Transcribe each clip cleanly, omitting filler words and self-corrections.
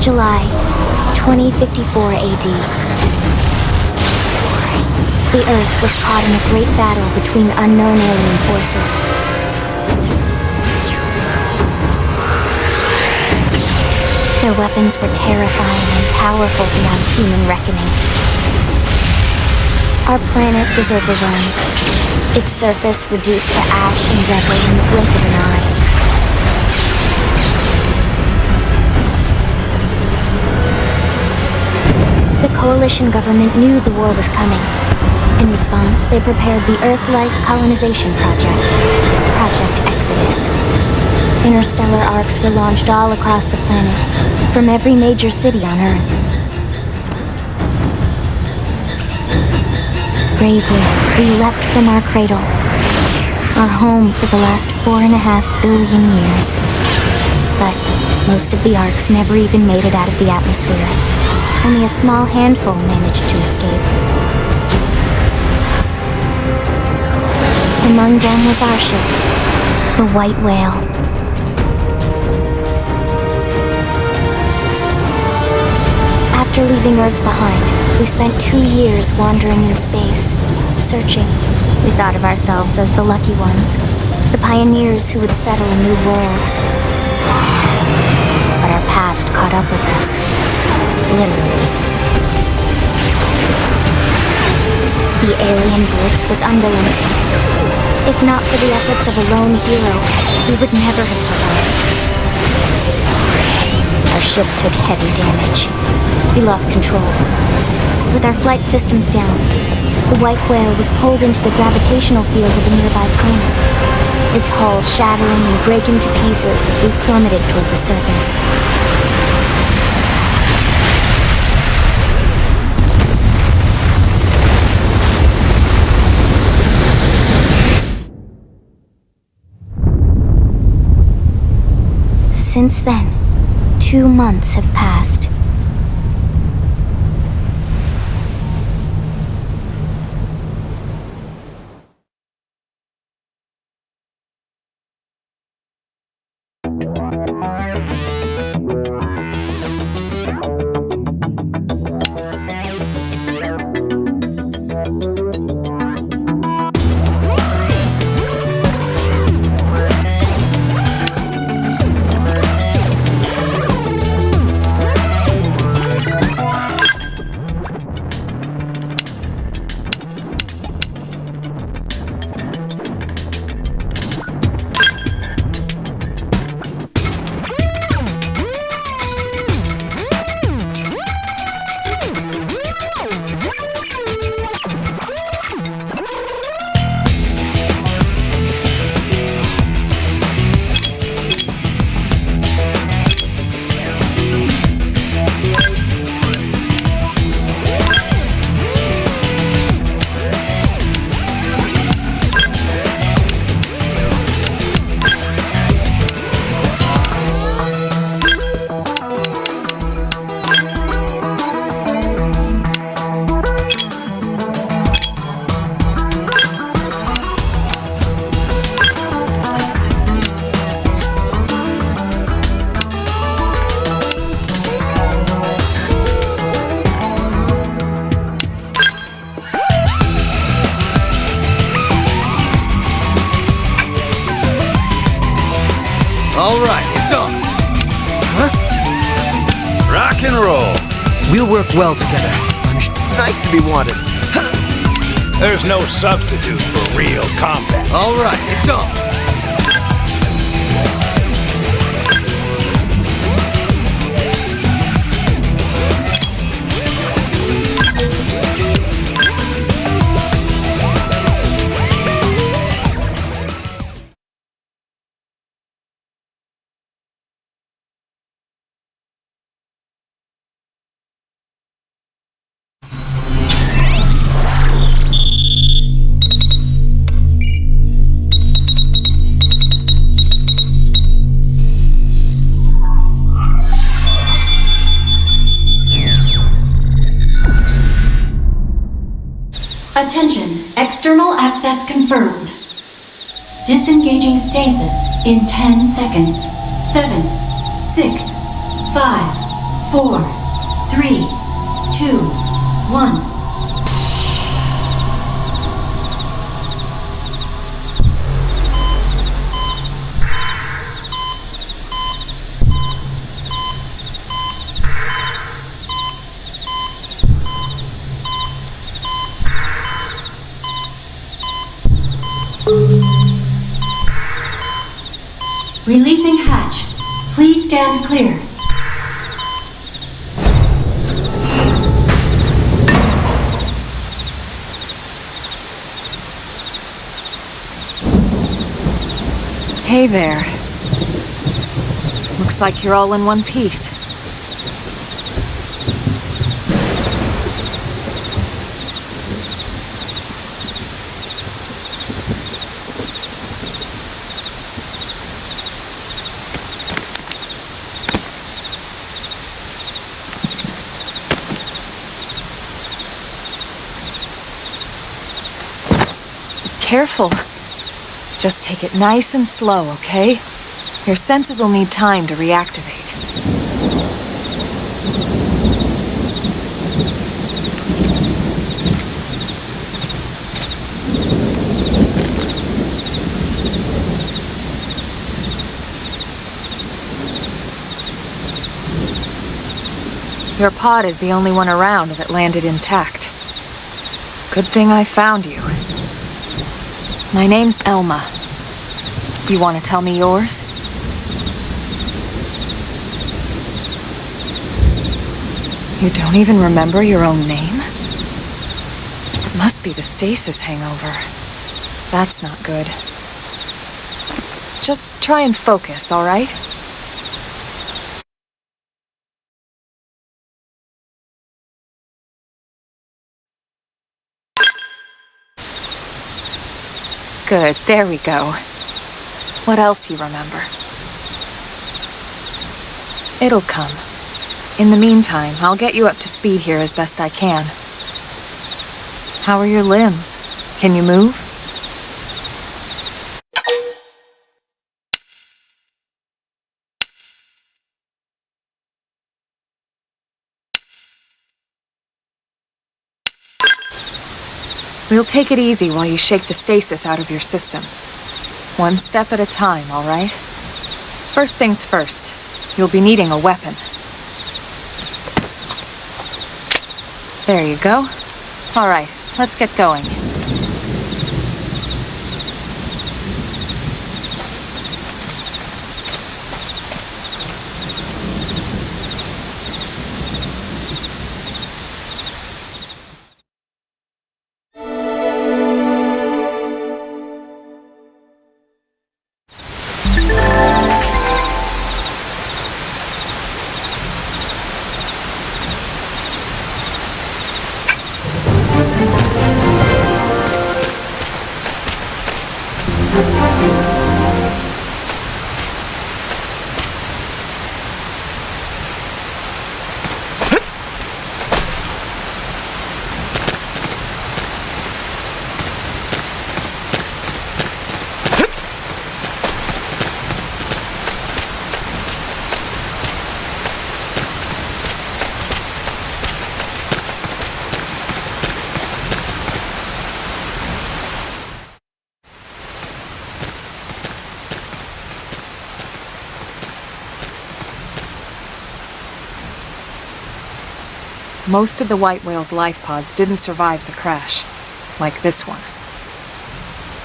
July 2054 AD. The Earth was caught in a great battle between unknown alien forces. Their weapons were terrifying and powerful beyond human reckoning. Our planet was overwhelmed, its surface reduced to ash and rubble in the blink of an eye. The coalition government knew the war was coming. In response, they prepared the Earth-like colonization project, Project Exodus. Interstellar arcs were launched all across the planet, from every major city on Earth. Bravely, we leapt from our cradle, our home for the last 4.5 billion years. But most of the arcs never even made it out of the atmosphere. Only a small handful managed to escape. Among them was our ship, the White Whale. After leaving Earth behind, we spent 2 years wandering in space, searching. We thought of ourselves as the lucky ones, the pioneers who would settle a new world. But our past caught up with us, literally. The alien blitz was unrelenting. If not for the efforts of a lone hero, we would never have survived. Our ship took heavy damage. We lost control. With our flight systems down, the White Whale was pulled into the gravitational field of a nearby planet, its hull shattering and breaking to pieces as we plummeted toward the surface. Since then, 2 months have passed. All right, it's on. Huh? Rock and roll. We'll work well together. It's nice to be wanted. There's no substitute for real combat. All right, it's on. Attention, external access confirmed. Disengaging stasis in 10 seconds. 7, 6, 5, 4, 3, 2, 1. Releasing hatch. Please stand clear. Hey there. Looks like you're all in one piece. Careful. Just take it nice and slow, okay? Your senses will need time to reactivate. Your pod is the only one around that landed intact. Good thing I found you. My name's Elma. You want to tell me yours? You don't even remember your own name? It must be the stasis hangover. That's not good. Just try and focus, all right? Good, there we go. What else you remember? It'll come. In the meantime, I'll get you up to speed here as best I can. How are your limbs? Can you move? We'll take it easy while you shake the stasis out of your system. One step at a time, all right? First things first, you'll be needing a weapon. There you go. All right, let's get going. Most of the white whale's life pods didn't survive the crash, like this one.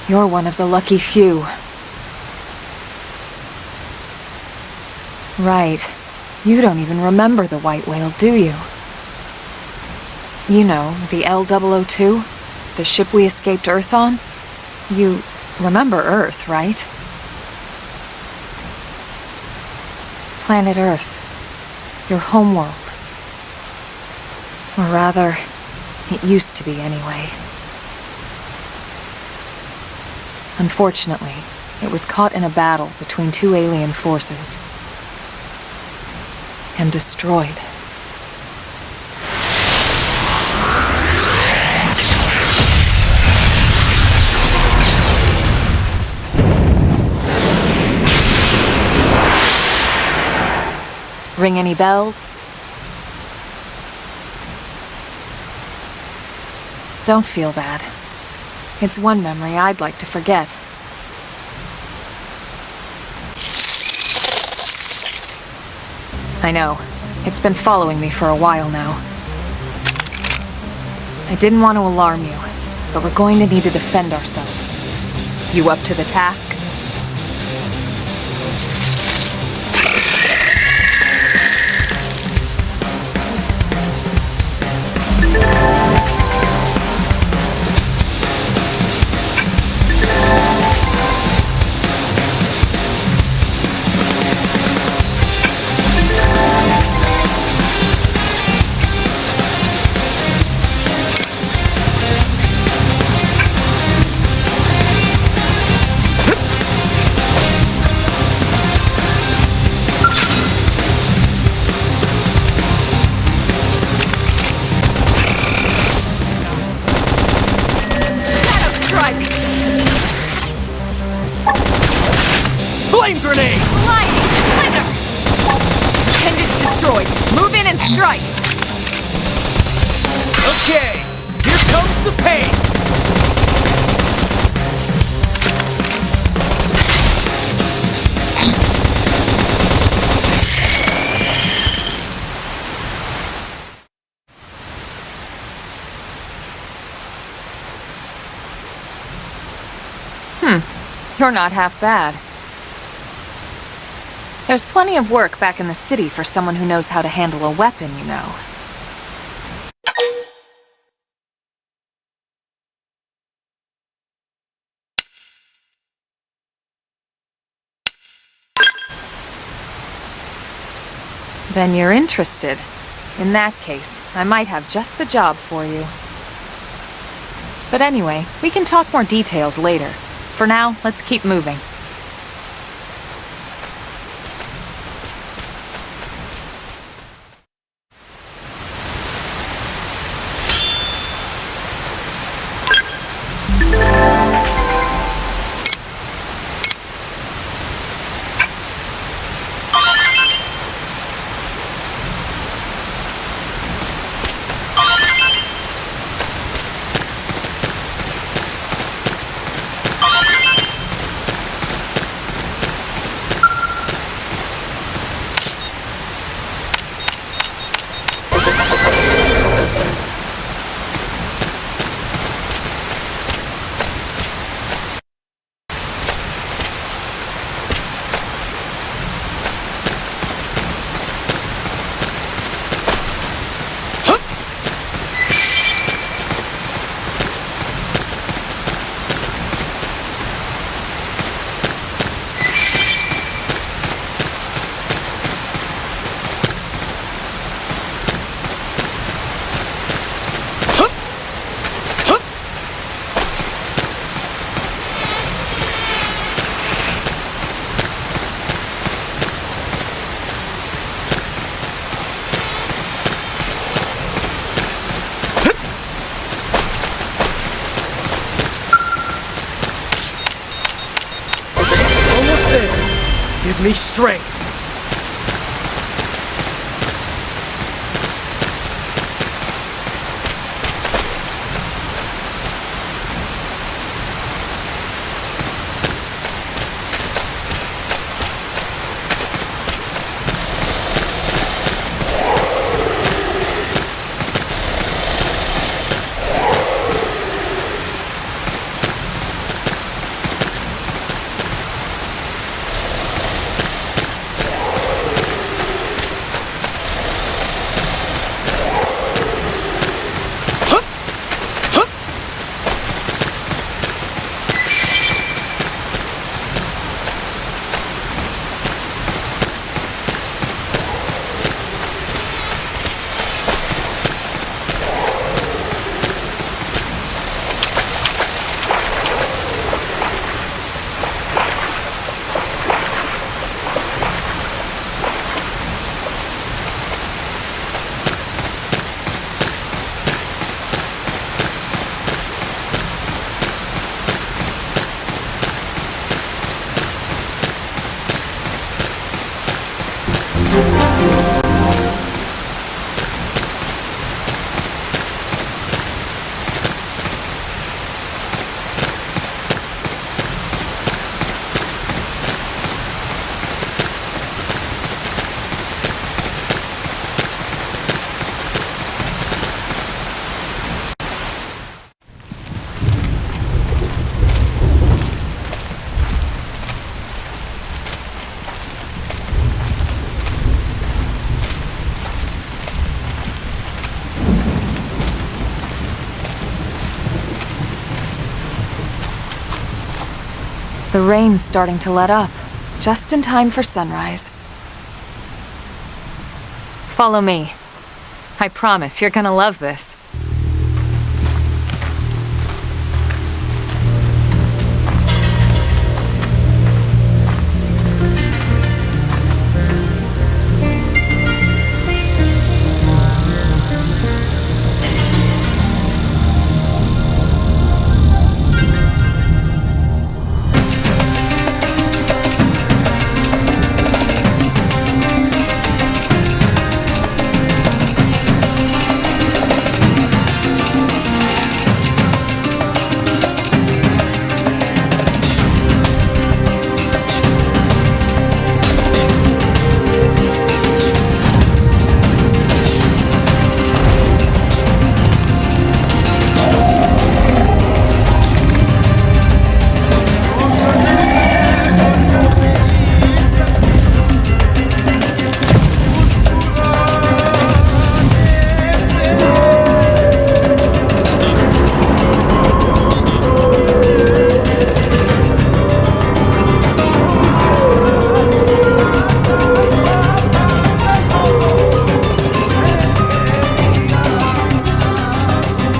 You're one of the lucky few. Right. You don't even remember the white whale, do you? You know, the L-002? The ship we escaped Earth on? You remember Earth, right? Planet Earth. Your homeworld. Or rather, it used to be anyway. Unfortunately, it was caught in a battle between two alien forces. And destroyed. Ring any bells? Don't feel bad. It's one memory I'd like to forget. I know. It's been following me for a while now. I didn't want to alarm you, but we're going to need to defend ourselves. You up to the task? Flame grenade! Lightning slither! Appendage destroyed. Move in and strike! Okay, here comes the pain! You're not half bad. There's plenty of work back in the city for someone who knows how to handle a weapon, you know. Then you're interested. In that case, I might have just the job for you. But anyway, we can talk more details later. For now, let's keep moving. Give me strength. The rain's starting to let up, just in time for sunrise. Follow me. I promise you're gonna love this.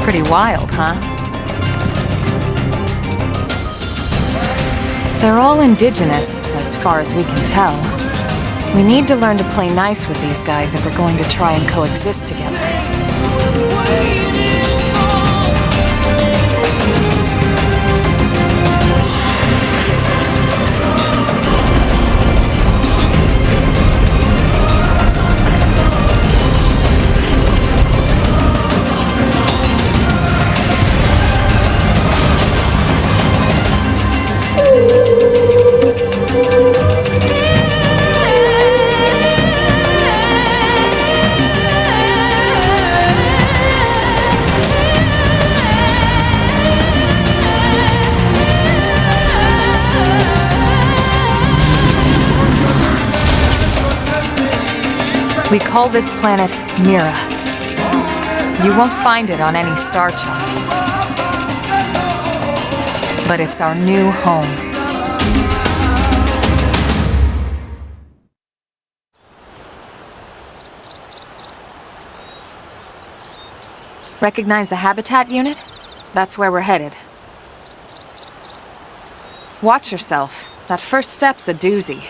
Pretty wild, huh? They're all indigenous, as far as we can tell. We need to learn to play nice with these guys if we're going to try and coexist together. We call this planet Mira. You won't find it on any star chart. But it's our new home. Recognize the habitat unit? That's where we're headed. Watch yourself. That first step's a doozy.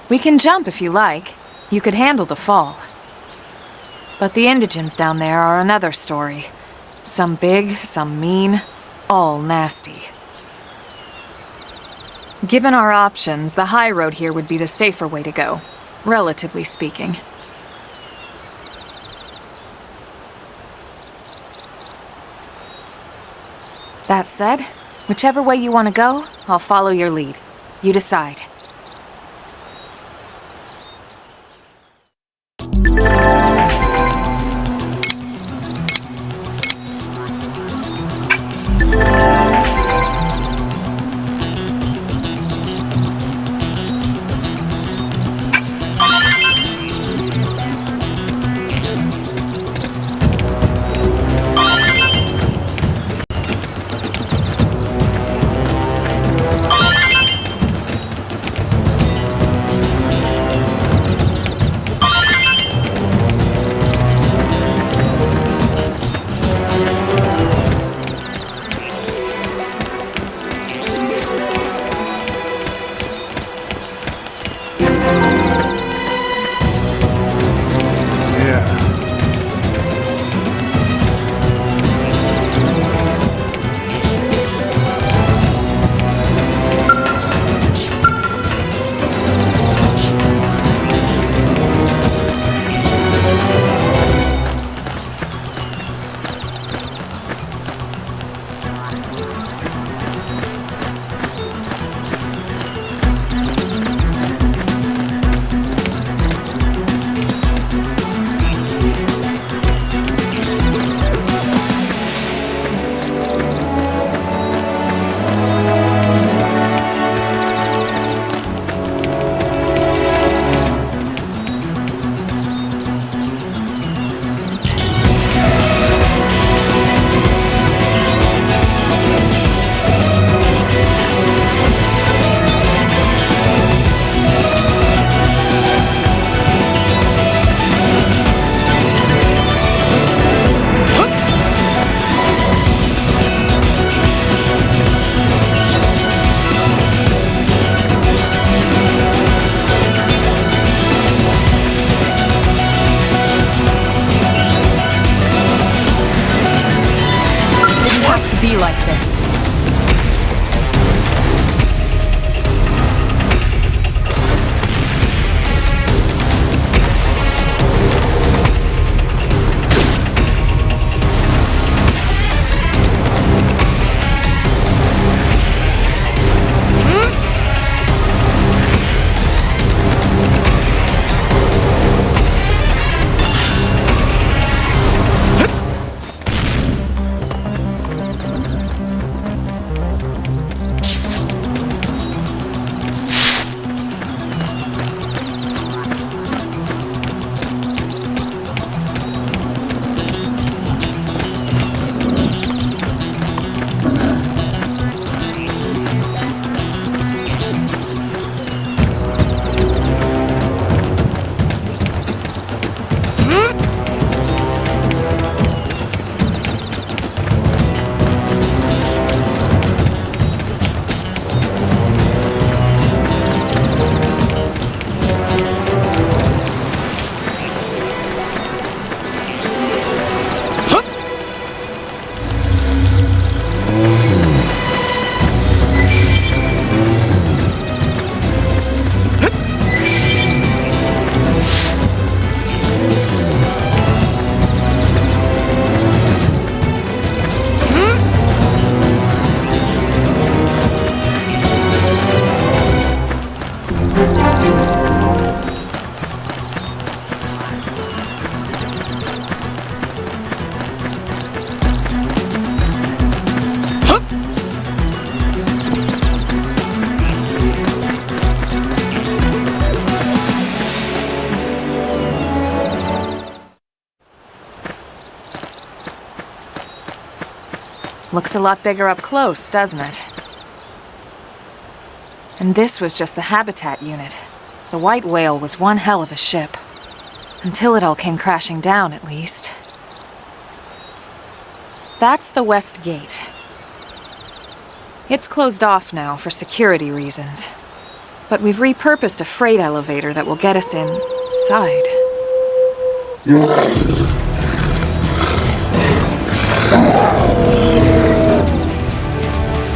We can jump if you like. You could handle the fall. But the indigents down there are another story. Some big, some mean, all nasty. Given our options, the high road here would be the safer way to go, relatively speaking. That said, whichever way you want to go, I'll follow your lead. You decide. Looks a lot bigger up close, doesn't it? And this was just the habitat unit. The white whale was one hell of a ship. Until it all came crashing down, at least. That's the west gate. It's closed off now for security reasons. But we've repurposed a freight elevator that will get us inside.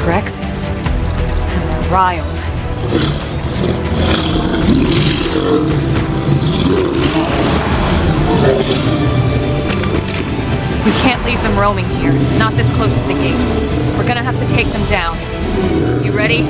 Grexes. And they're riled. We can't leave them roaming here, not this close to the gate. We're gonna have to take them down. You ready?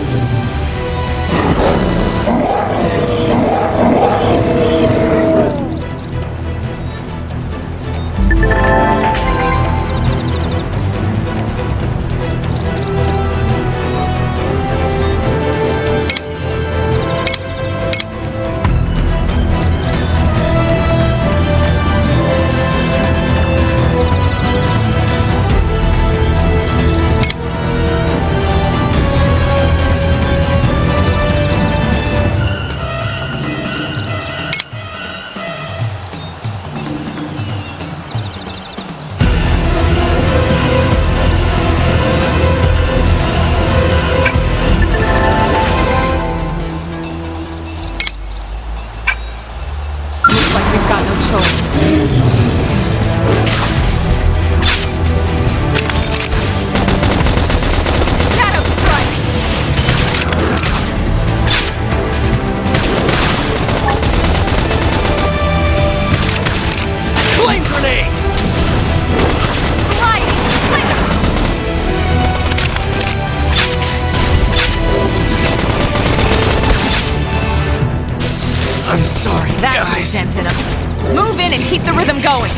I'm sorry, guys. Dent in 'em. Move in and keep the rhythm going.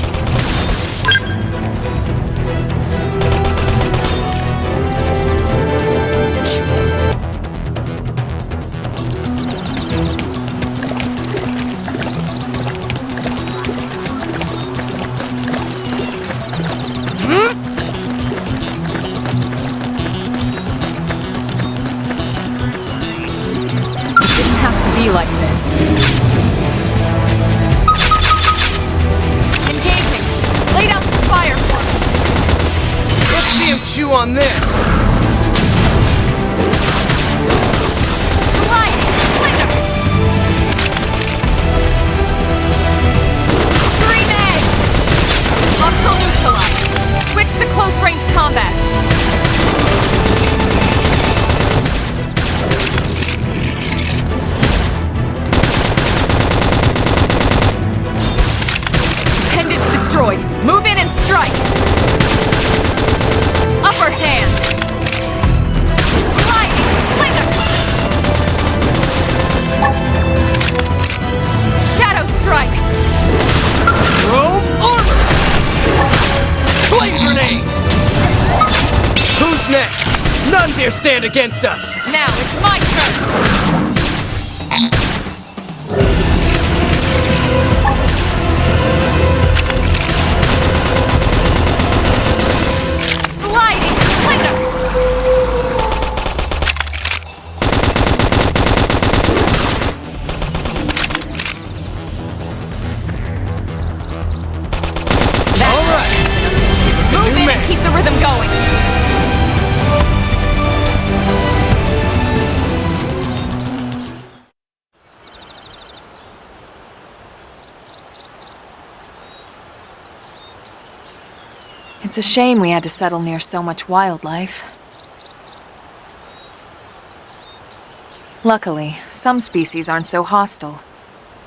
It didn't have to be like this. Engaging. Lay down some fire for me. Let's see him chew on this. Sliding. Flicker. Stream edge. Hostile neutralized. Switch to close-range combat. Appendage destroyed. Move in and strike. Upper hand. Sliding. Slinger. Shadow strike. Chrome armor. Flame grenade. Who's next? None dare stand against us. Now it's my turn. Sliding Slinger. All right. Move in and keep the rhythm going. It's a shame we had to settle near so much wildlife. Luckily, some species aren't so hostile,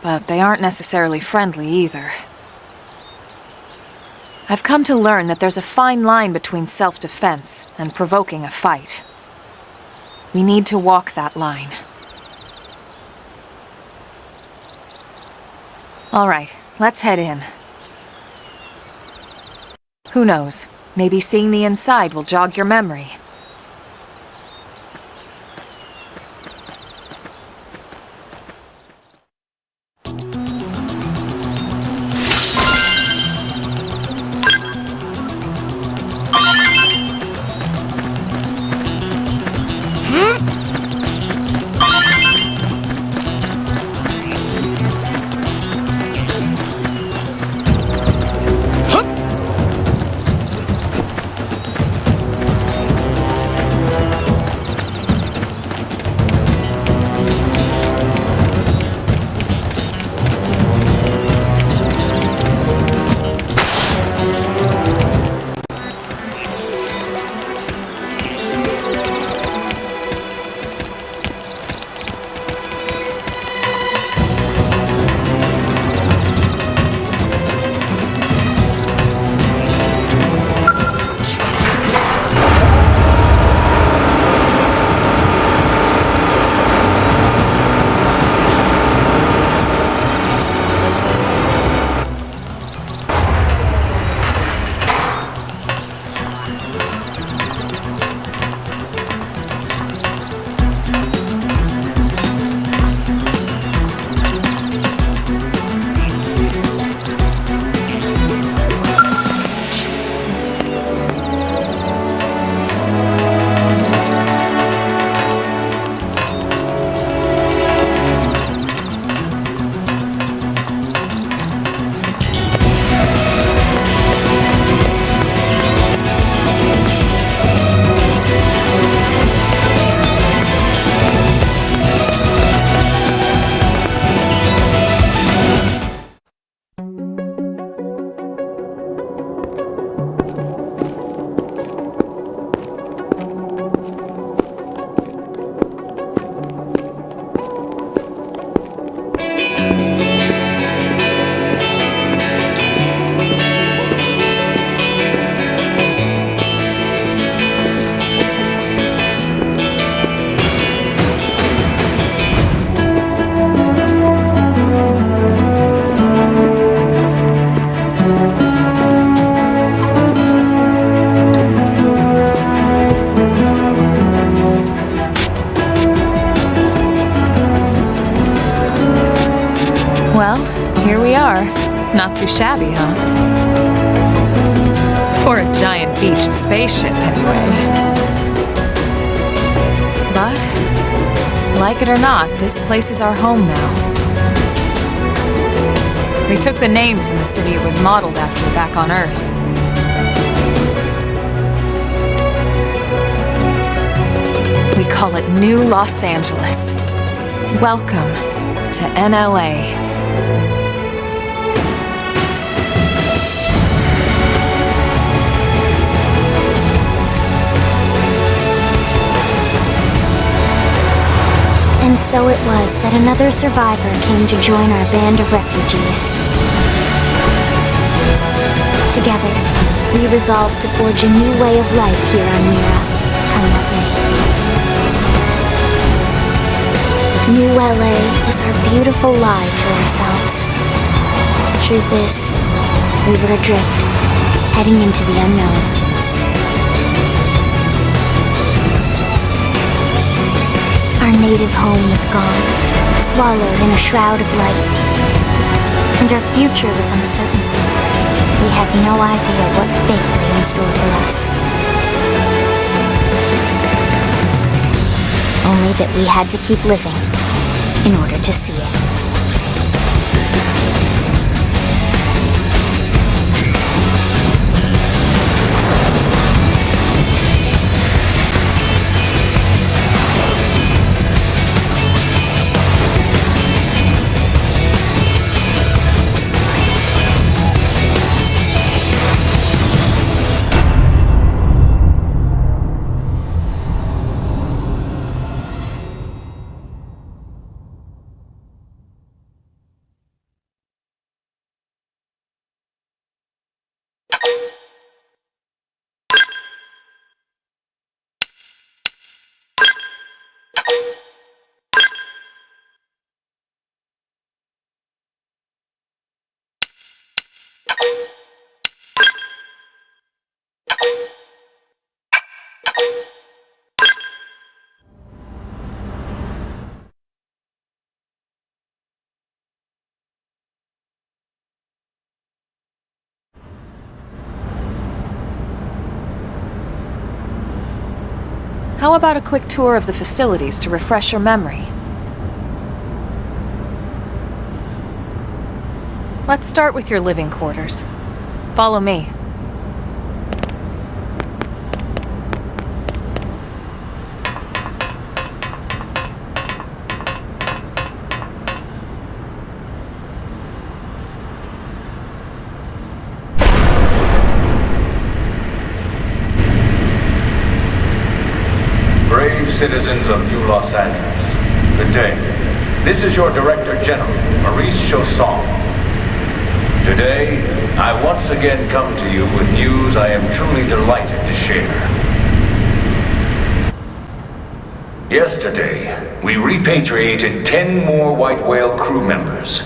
but they aren't necessarily friendly either. I've come to learn that there's a fine line between self-defense and provoking a fight. We need to walk that line. All right, let's head in. Who knows? Maybe seeing the inside will jog your memory. Not too shabby, huh? For a giant beached spaceship, anyway. But, like it or not, this place is our home now. We took the name from the city it was modeled after back on Earth. We call it New Los Angeles. Welcome to NLA. And so it was that another survivor came to join our band of refugees. Together, we resolved to forge a new way of life here on Mira, come what may. New LA is our beautiful lie to ourselves. Truth is, we were adrift, heading into the unknown. Our native home was gone, swallowed in a shroud of light. And our future was uncertain. We had no idea what fate lay in store for us. Only that we had to keep living in order to see it. How about a quick tour of the facilities to refresh your memory? Let's start with your living quarters. Follow me. Brave citizens of New Los Angeles, good day. This is your Director General, Maurice Chausson. Today, I once again come to you with news I am truly delighted to share. Yesterday, we repatriated 10 more White Whale crew members.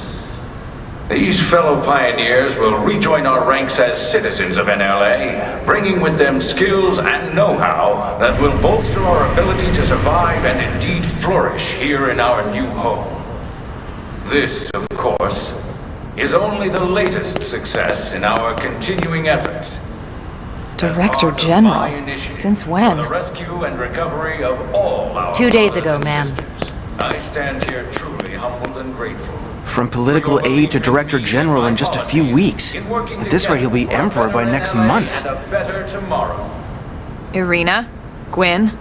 These fellow pioneers will rejoin our ranks as citizens of NLA, bringing with them skills and know-how that will bolster our ability to survive and indeed flourish here in our new home. This, of course, is only the latest success in our continuing efforts. Director General? Since when? For the rescue and recovery of all our 2 days brothers ago, and ma'am. sisters. I stand here truly humbled and grateful. From political aide to Director General in just a few weeks. At this rate, he'll be Emperor by next month. And a better tomorrow. Irina? Gwyn?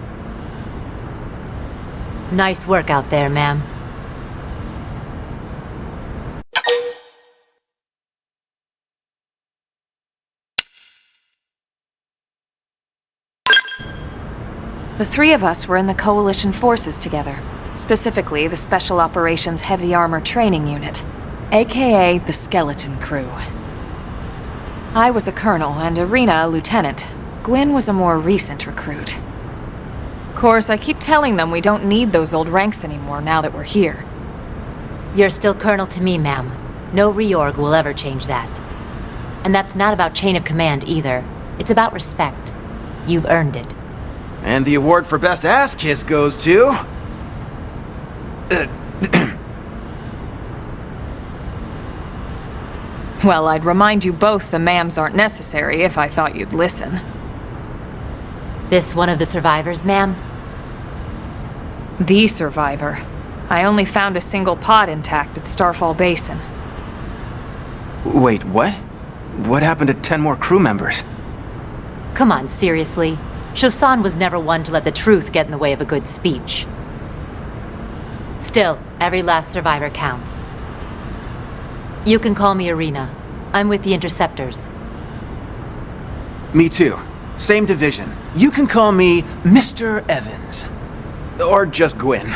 Nice work out there, ma'am. The three of us were in the Coalition forces together, specifically the Special Operations Heavy Armor Training Unit, aka the Skeleton Crew. I was a colonel and Irina a lieutenant. Gwyn was a more recent recruit. Of course, I keep telling them we don't need those old ranks anymore now that we're here. You're still Colonel to me, ma'am. No reorg will ever change that. And that's not about chain of command either. It's about respect. You've earned it. And the award for Best Ass Kiss goes to... Well, I'd remind you both the ma'ams aren't necessary if I thought you'd listen. This one of the survivors, ma'am? The survivor. I only found a single pod intact at Starfall Basin. Wait, what? What happened to 10 more crew members? Come on, seriously? Chausson was never one to let the truth get in the way of a good speech. Still, every last survivor counts. You can call me Irina. I'm with the Interceptors. Me too. Same division. You can call me Mr. Evans. Or just Gwyn.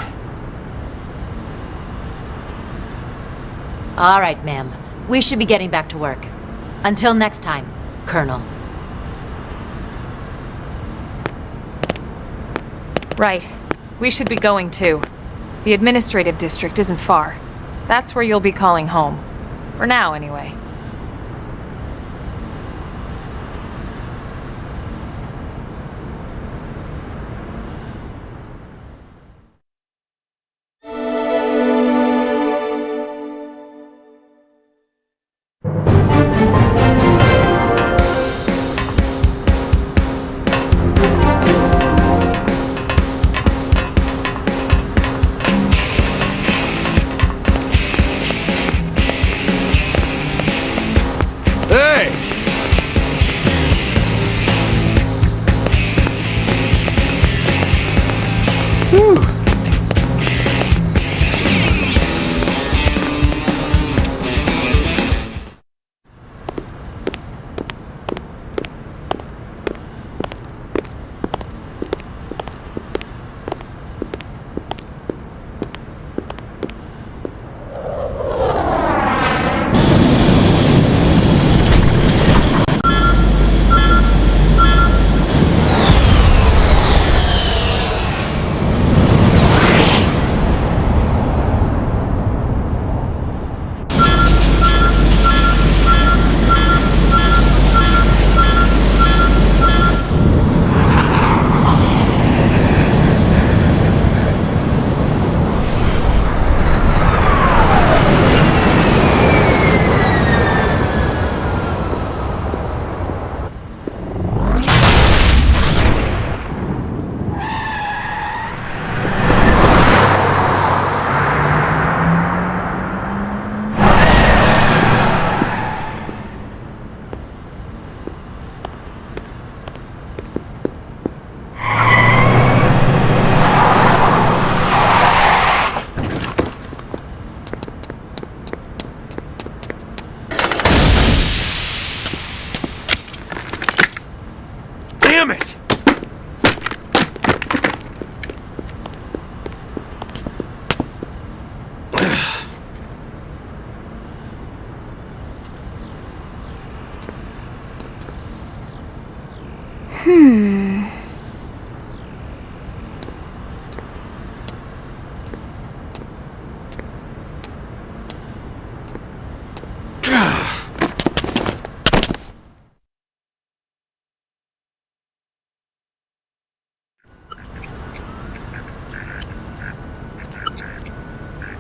All right, ma'am. We should be getting back to work. Until next time, Colonel. Right. We should be going too. The administrative district isn't far. That's where you'll be calling home. For now, anyway.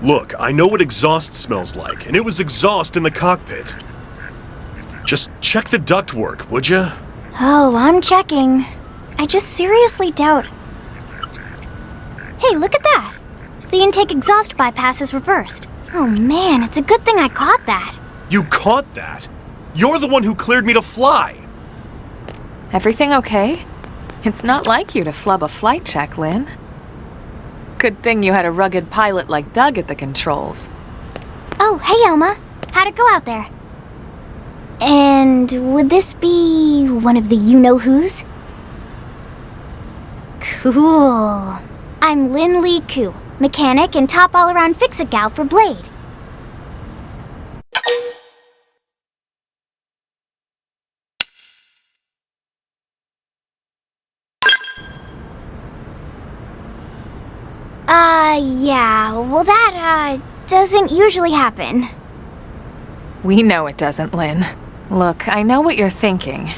Look, I know what exhaust smells like, and it was exhaust in the cockpit. Just check the ductwork, would ya? Oh, I'm checking. I just seriously doubt... Hey, look at that! The intake exhaust bypass is reversed. Oh man, it's a good thing I caught that. You caught that? You're the one who cleared me to fly! Everything okay? It's not like you to flub a flight check, Lynn. Good thing you had a rugged pilot like Doug at the controls. Oh, hey Elma. How'd it go out there? And would this be one of the you-know-whos? Cool. I'm Lynn Lee Koo, mechanic and top all-around fix-it gal for Blade. Yeah, well that, doesn't usually happen. We know it doesn't, Lynn. Look, I know what you're thinking.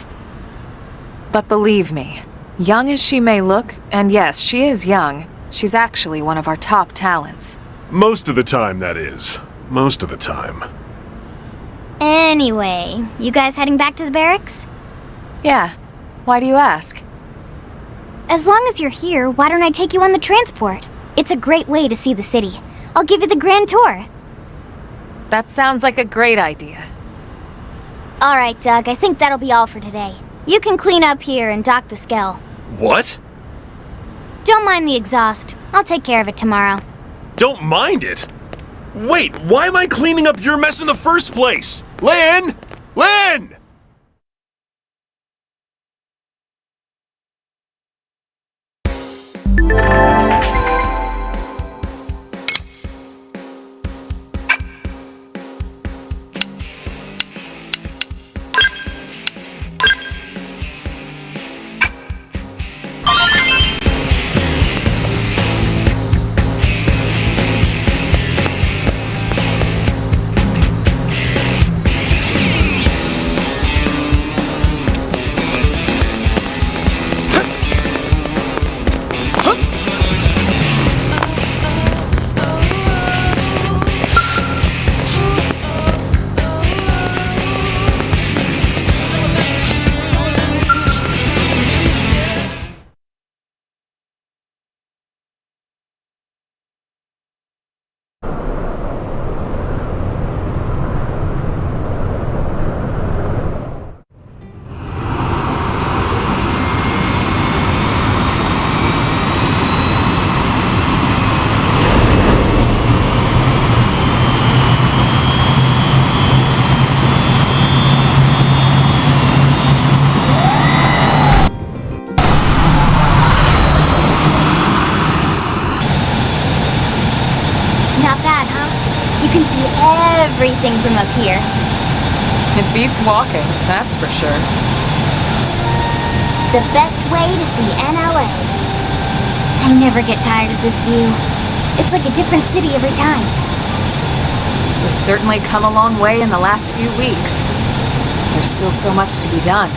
But believe me, young as she may look, and yes, she is young, she's actually one of our top talents. Most of the time, that is. Most of the time. Anyway, you guys heading back to the barracks? Yeah. Why do you ask? As long as you're here, why don't I take you on the transport? It's a great way to see the city. I'll give you the grand tour. That sounds like a great idea. All right, Doug, I think that'll be all for today. You can clean up here and dock the Skell. What? Don't mind the exhaust. I'll take care of it tomorrow. Don't mind it? Wait, why am I cleaning up your mess in the first place? Lynn! Lynn! Everything from up here. It beats walking, that's for sure. The best way to see NLA. I never get tired of this view. It's like a different city every time. It's certainly come a long way in the last few weeks. There's still so much to be done.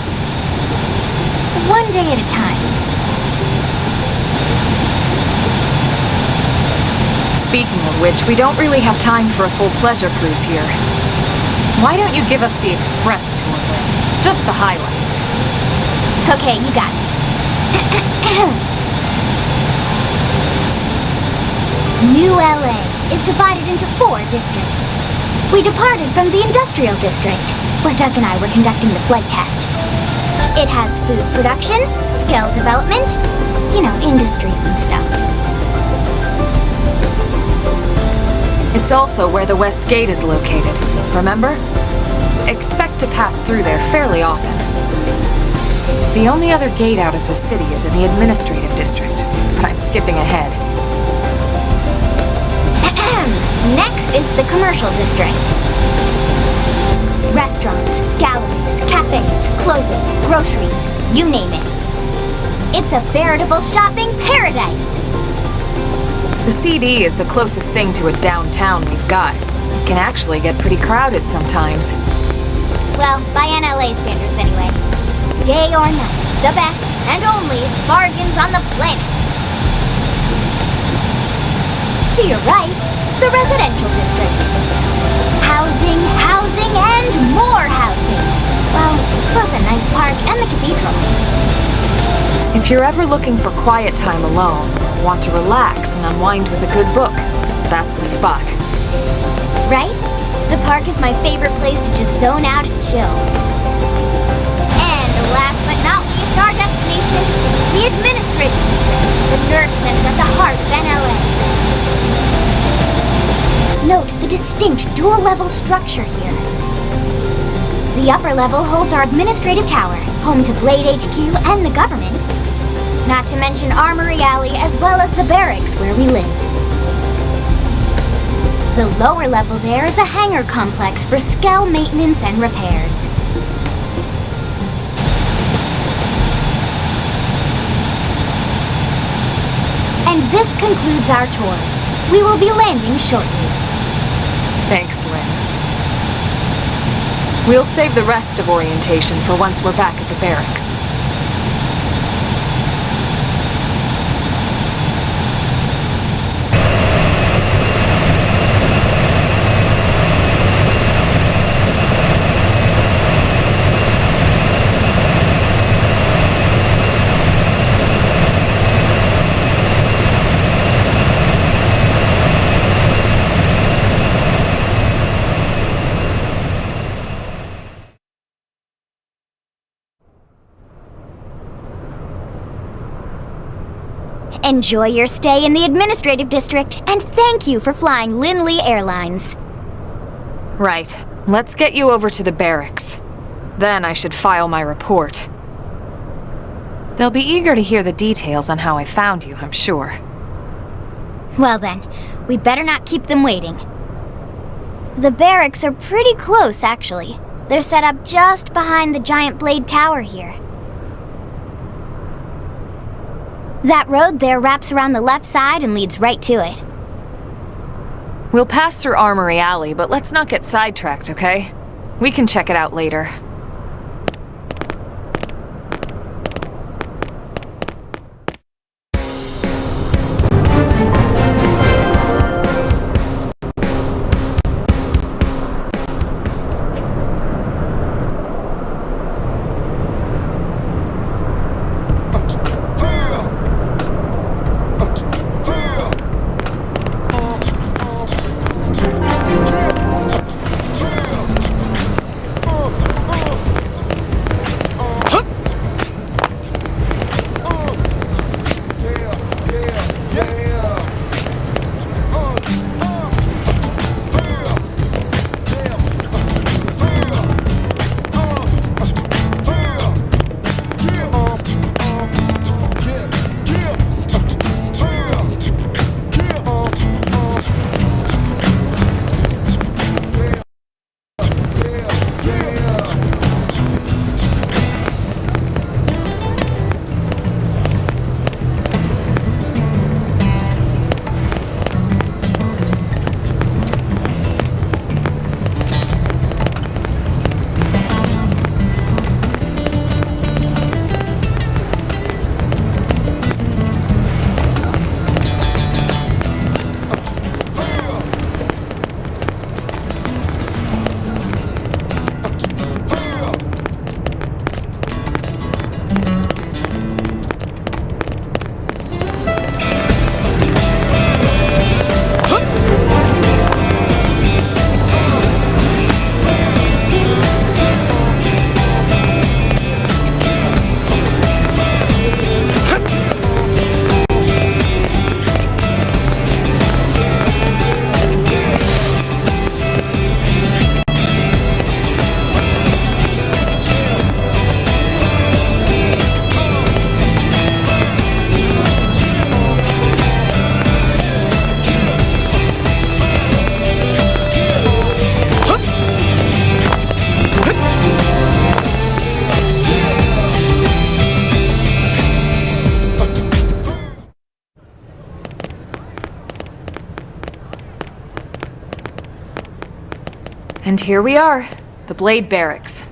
One day at a time. Speaking of which, we don't really have time for a full pleasure cruise here. Why don't you give us the express tour, Lynn? Just the highlights. Okay, you got it. New LA is divided into 4 districts. We departed from the Industrial District, where Doug and I were conducting the flight test. It has food production, skill development, you know, industries and stuff. It's also where the West Gate is located, remember? Expect to pass through there fairly often. The only other gate out of the city is in the Administrative District, but I'm skipping ahead. Next is the Commercial District. Restaurants, galleries, cafes, clothing, groceries, you name it. It's a veritable shopping paradise. The CD is the closest thing to a downtown we've got. It can actually get pretty crowded sometimes. Well, by NLA standards anyway. Day or night, the best and only bargains on the planet. To your right, the residential district. Housing, housing, and more housing. Well, plus a nice park and the cathedral. If you're ever looking for quiet time alone, want to relax and unwind with a good book, that's the spot. Right? The park is my favorite place to just zone out and chill. And last but not least, our destination, the administrative district, the nerve center at the heart of NLA. Note the distinct dual-level structure here. The upper level holds our administrative tower, home to Blade HQ and the government. Not to mention Armory Alley as well as the barracks where we live. The lower level there is a hangar complex for Skell maintenance and repairs. And this concludes our tour. We will be landing shortly. Thanks, Lynn. We'll save the rest of orientation for once we're back at the barracks. Enjoy your stay in the administrative district, and thank you for flying Linley Airlines. Right. Let's get you over to the barracks. Then I should file my report. They'll be eager to hear the details on how I found you, I'm sure. Well then, we better not keep them waiting. The barracks are pretty close, actually. They're set up just behind the giant blade tower here. That road there wraps around the left side and leads right to it. We'll pass through Armory Alley, but let's not get sidetracked, okay? We can check it out later. And here we are, the Blade Barracks.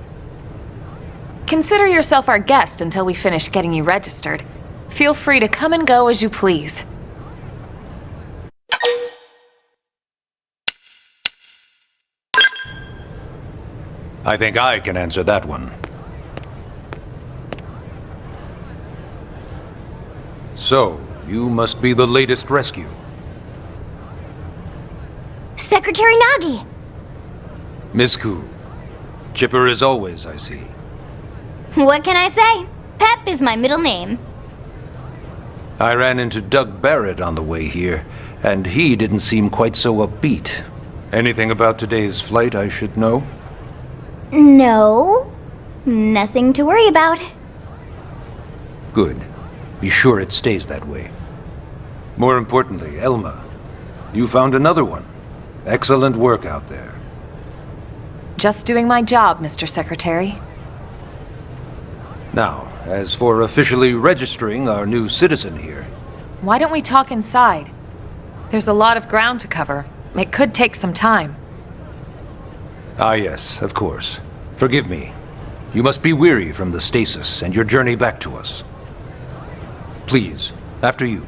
Consider yourself our guest until we finish getting you registered. Feel free to come and go as you please. I think I can answer that one. So, you must be the latest rescue. Secretary Nagi! Miss Ku. Chipper as always, I see. What can I say? Pep is my middle name. I ran into Doug Barrett on the way here, and he didn't seem quite so upbeat. Anything about today's flight I should know? No. Nothing to worry about. Good. Be sure it stays that way. More importantly, Elma, you found another one. Excellent work out there. Just doing my job, Mr. Secretary. Now, as for officially registering our new citizen here... Why don't we talk inside? There's a lot of ground to cover. It could take some time. Ah yes, of course. Forgive me. You must be weary from the stasis and your journey back to us. Please, after you.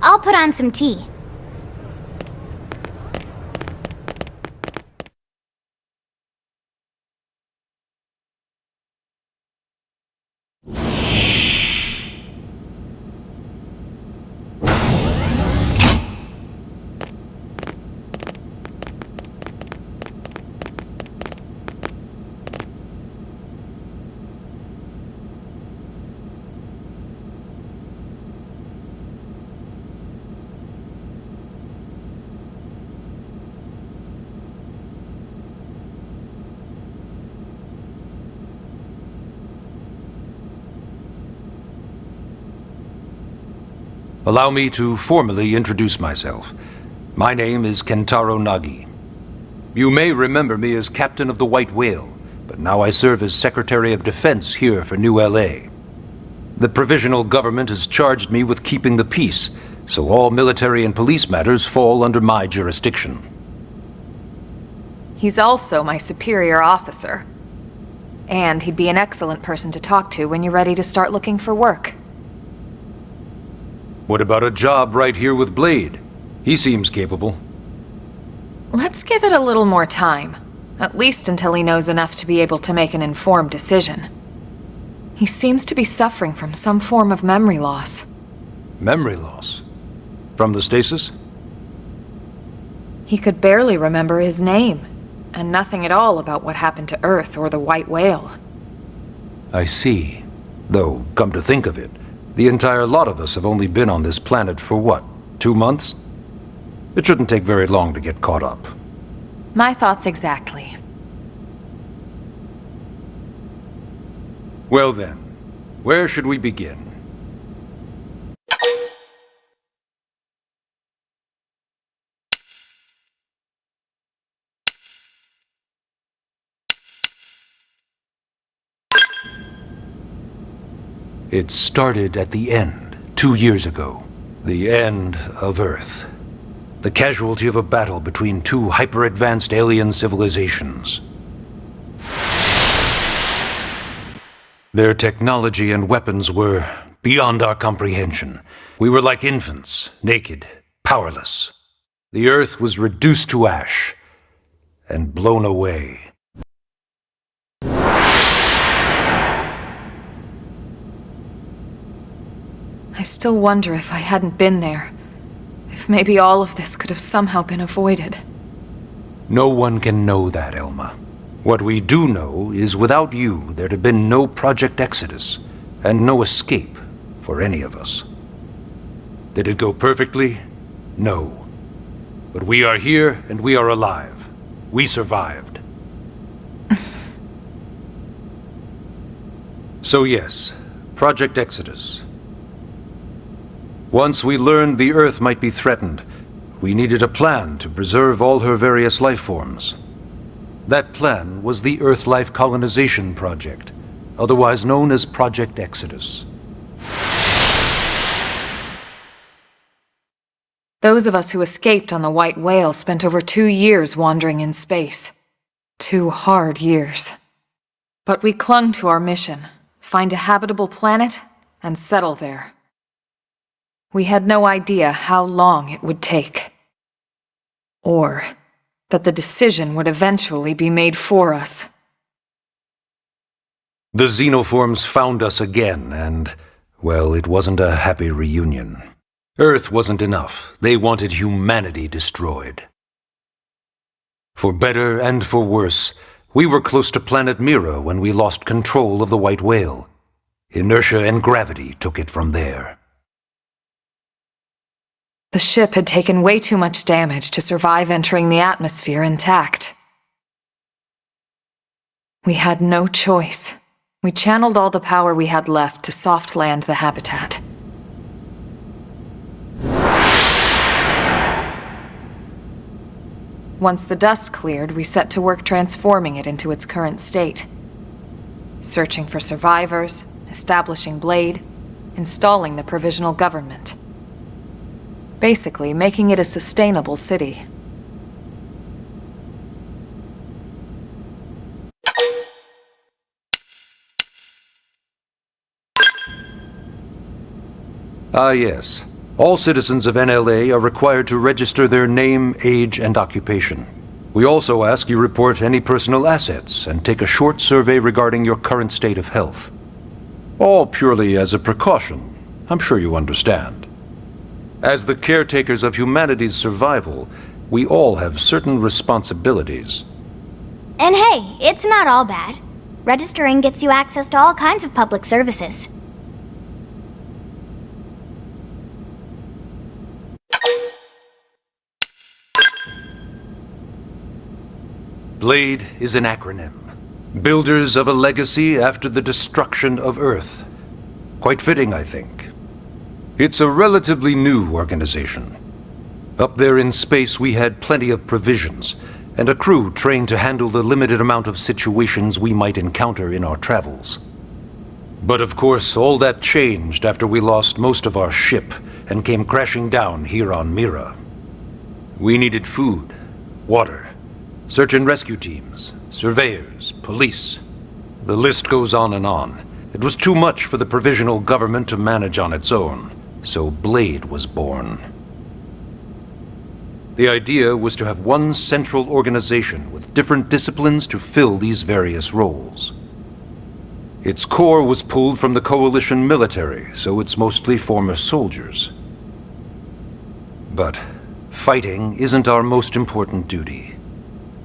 I'll put on some tea. Allow me to formally introduce myself. My name is Kentaro Nagi. You may remember me as Captain of the White Whale, but now I serve as Secretary of Defense here for New LA. The provisional government has charged me with keeping the peace, so all military and police matters fall under my jurisdiction. He's also my superior officer. And he'd be an excellent person to talk to when you're ready to start looking for work. What about a job right here with Blade? He seems capable. Let's give it a little more time. At least until he knows enough to be able to make an informed decision. He seems to be suffering from some form of memory loss. Memory loss? From the stasis? He could barely remember his name, and nothing at all about what happened to Earth or the White Whale. I see. Though, come to think of it, the entire lot of us have only been on this planet for what, 2 months? It shouldn't take very long to get caught up. My thoughts exactly. Well then, where should we begin? It started at the end, 2 years ago. The end of Earth. The casualty of a battle between two hyper-advanced alien civilizations. Their technology and weapons were beyond our comprehension. We were like infants, naked, powerless. The Earth was reduced to ash and blown away. I still wonder if I hadn't been there. If maybe all of this could have somehow been avoided. No one can know that, Elma. What we do know is without you, there'd have been no Project Exodus, and no escape for any of us. Did it go perfectly? No. But we are here, and we are alive. We survived. So yes, Project Exodus. Once we learned the Earth might be threatened, we needed a plan to preserve all her various life forms. That plan was the Earth Life Colonization Project, otherwise known as Project Exodus. Those of us who escaped on the White Whale spent over 2 years wandering in space. 2 hard years. But we clung to our mission, find a habitable planet, and settle there. We had no idea how long it would take. Or that the decision would eventually be made for us. The xenoforms found us again, and, well, it wasn't a happy reunion. Earth wasn't enough. They wanted humanity destroyed. For better and for worse, we were close to planet Mira when we lost control of the White Whale. Inertia and gravity took it from there. The ship had taken way too much damage to survive entering the atmosphere intact. We had no choice. We channeled all the power we had left to soft land the habitat. Once the dust cleared, we set to work transforming it into its current state. Searching for survivors, establishing Blade, installing the provisional government. Basically, making it a sustainable city. Ah, yes. All citizens of NLA are required to register their name, age, and occupation. We also ask you report any personal assets and take a short survey regarding your current state of health. All purely as a precaution. I'm sure you understand. As the caretakers of humanity's survival, we all have certain responsibilities. And hey, it's not all bad. Registering gets you access to all kinds of public services. BLADE is an acronym. Builders of a legacy after the destruction of Earth. Quite fitting, I think. It's a relatively new organization. Up there in space, we had plenty of provisions, and a crew trained to handle the limited amount of situations we might encounter in our travels. But of course, all that changed after we lost most of our ship and came crashing down here on Mira. We needed food, water, search and rescue teams, surveyors, police. The list goes on and on. It was too much for the provisional government to manage on its own, so Blade was born. The idea was to have one central organization with different disciplines to fill these various roles. Its core was pulled from the Coalition military, so it's mostly former soldiers. But fighting isn't our most important duty.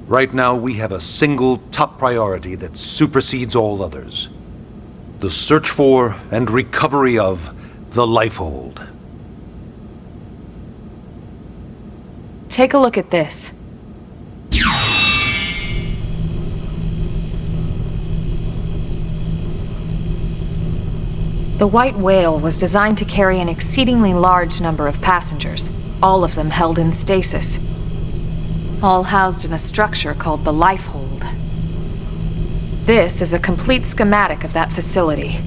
Right now, we have a single top priority that supersedes all others. The search for and recovery of the Lifehold. Take a look at this. The White Whale was designed to carry an exceedingly large number of passengers, all of them held in stasis. All housed in a structure called the Lifehold. This is a complete schematic of that facility.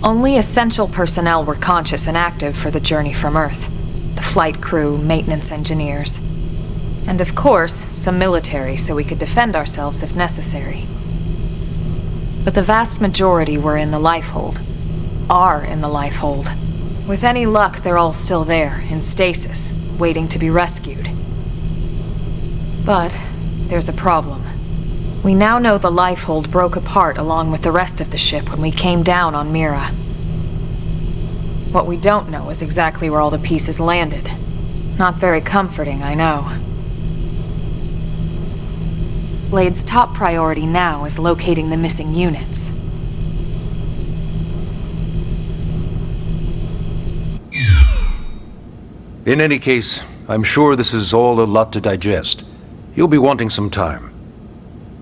Only essential personnel were conscious and active for the journey from Earth. The flight crew, maintenance engineers. And of course, some military so we could defend ourselves if necessary. But the vast majority were in the Lifehold. Are in the Lifehold. With any luck, they're all still there, in stasis, waiting to be rescued. But there's a problem. We now know the Lifehold broke apart along with the rest of the ship when we came down on Mira. What we don't know is exactly where all the pieces landed. Not very comforting, I know. Blade's top priority now is locating the missing units. In any case, I'm sure this is all a lot to digest. You'll be wanting some time.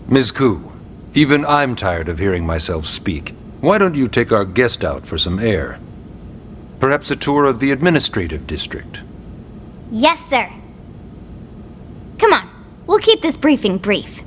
Ms. Koo, even I'm tired of hearing myself speak. Why don't you take our guest out for some air? Perhaps a tour of the administrative district. Yes, sir. Come on, we'll keep this briefing brief.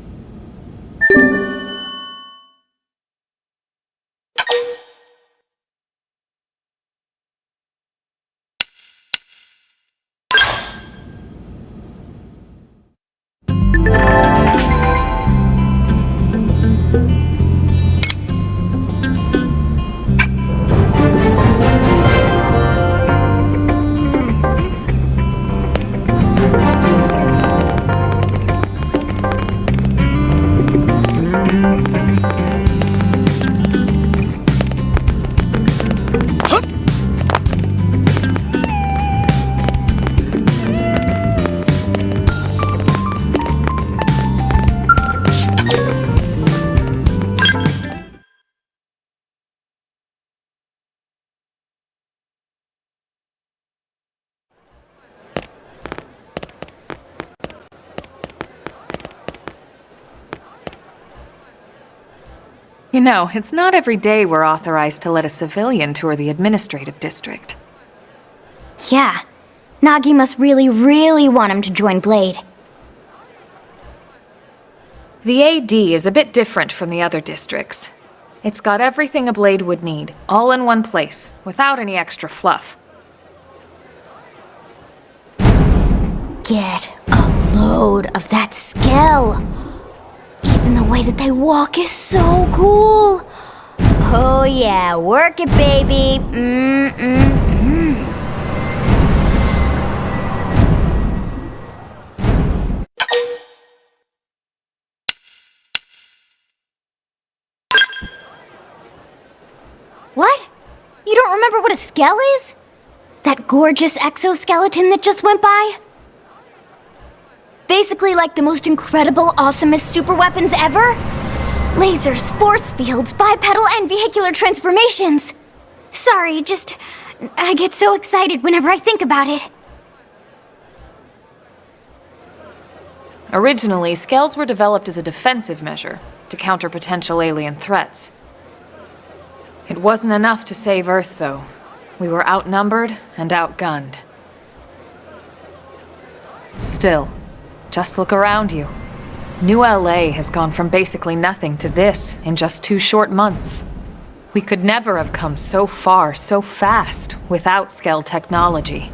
You know, it's not every day we're authorized to let a civilian tour the administrative district. Yeah. Nagi must really, really want him to join Blade. The AD is a bit different from the other districts. It's got everything a Blade would need, all in one place, without any extra fluff. Get a load of that skill. Even the way that they walk is so cool. Oh yeah, work it, baby. What? You don't remember what a skell is? That gorgeous exoskeleton that just went by? Basically like the most incredible, awesomest super weapons ever? Lasers, force fields, bipedal and vehicular transformations. Sorry, I get so excited whenever I think about it. Originally, skells were developed as a defensive measure to counter potential alien threats. It wasn't enough to save Earth, though. We were outnumbered and outgunned. Still, just look around you. New LA has gone from basically nothing to this in just 2 short months. We could never have come so far so fast without skell technology.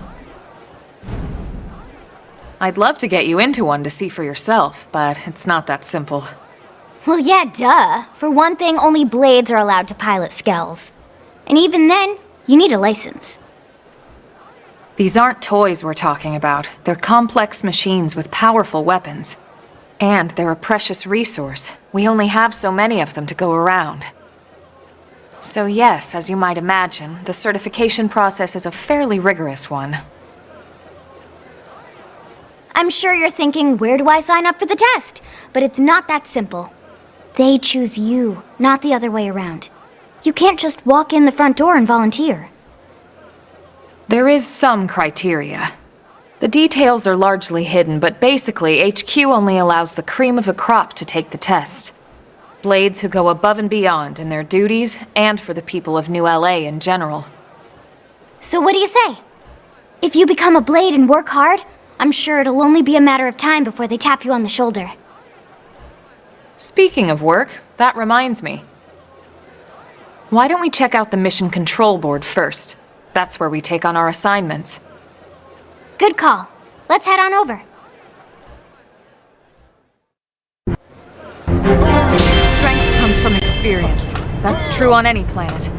I'd love to get you into one to see for yourself, but it's not that simple. Well, yeah, duh. For one thing, only Blades are allowed to pilot skells. And even then, you need a license. These aren't toys we're talking about. They're complex machines with powerful weapons. And they're a precious resource. We only have so many of them to go around. So yes, as you might imagine, the certification process is a fairly rigorous one. I'm sure you're thinking, where do I sign up for the test? But it's not that simple. They choose you, not the other way around. You can't just walk in the front door and volunteer. There is some criteria. The details are largely hidden, but basically, HQ only allows the cream of the crop to take the test. Blades who go above and beyond in their duties, and for the people of New LA in general. So what do you say? If you become a Blade and work hard, I'm sure it'll only be a matter of time before they tap you on the shoulder. Speaking of work, that reminds me. Why don't we check out the mission control board first? That's where we take on our assignments. Good call. Let's head on over. Strength comes from experience. That's true on any planet.